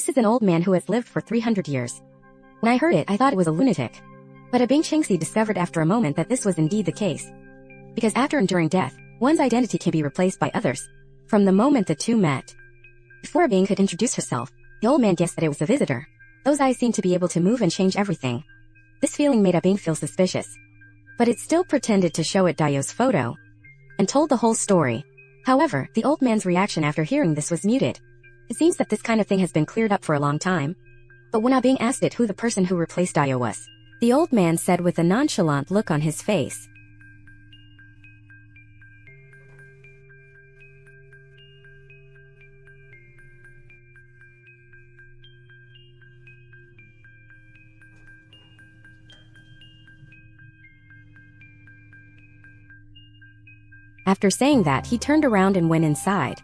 This is an old man who has lived for 300 years. When I heard it, I thought it was a lunatic. But Abing Chengxi discovered after a moment that this was indeed the case. Because after enduring death, one's identity can be replaced by others. From the moment the two met. Before Abing could introduce herself, the old man guessed that it was a visitor. Those eyes seemed to be able to move and change everything. This feeling made Abing feel suspicious. But it still pretended to show it Dayo's photo. And told the whole story. However, the old man's reaction after hearing this was muted. It seems that this kind of thing has been cleared up for a long time. But when Abing asked it who the person who replaced Dayo was, the old man said with a nonchalant look on his face. After saying that, he turned around and went inside.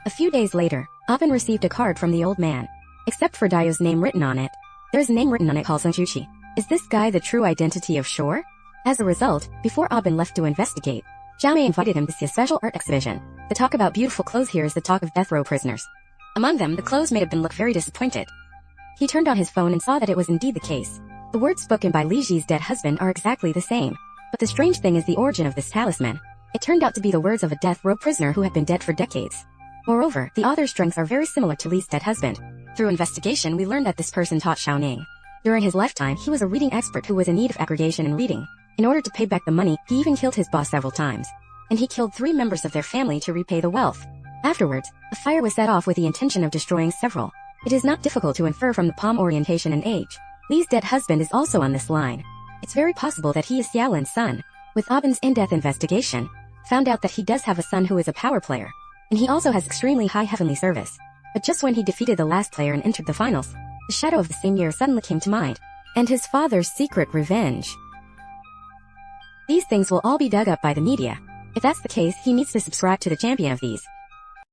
A few days later, Abin received a card from the old man. Except for Dayo's name written on it, there's a name written on it called Kyouichi. Is this guy the true identity of Shore? As a result, before Abin left to investigate, Zhao Mei invited him to see a special art exhibition. The talk about beautiful clothes here is the talk of death row prisoners. Among them, the clothes made Abin look very disappointed. He turned on his phone and saw that it was indeed the case. The words spoken by Li Ji's dead husband are exactly the same. But the strange thing is the origin of this talisman. It turned out to be the words of a death row prisoner who had been dead for decades. Moreover, the author's strengths are very similar to Li's dead husband. Through investigation, we learned that this person taught Xiaoning. During his lifetime, he was a reading expert who was in need of aggregation and reading. In order to pay back the money, he even killed his boss several times. And he killed 3 members of their family to repay the wealth. Afterwards, a fire was set off with the intention of destroying several. It is not difficult to infer from the palm orientation and age. Li's dead husband is also on this line. It's very possible that he is Xiaolin's son. With Abin's in-depth investigation, found out that he does have a son who is a power player. And he also has extremely high heavenly service. But just when he defeated the last player and entered the finals, the shadow of the same year suddenly came to mind. And his father's secret revenge. These things will all be dug up by the media. If that's the case, he needs to subscribe to the champion of these.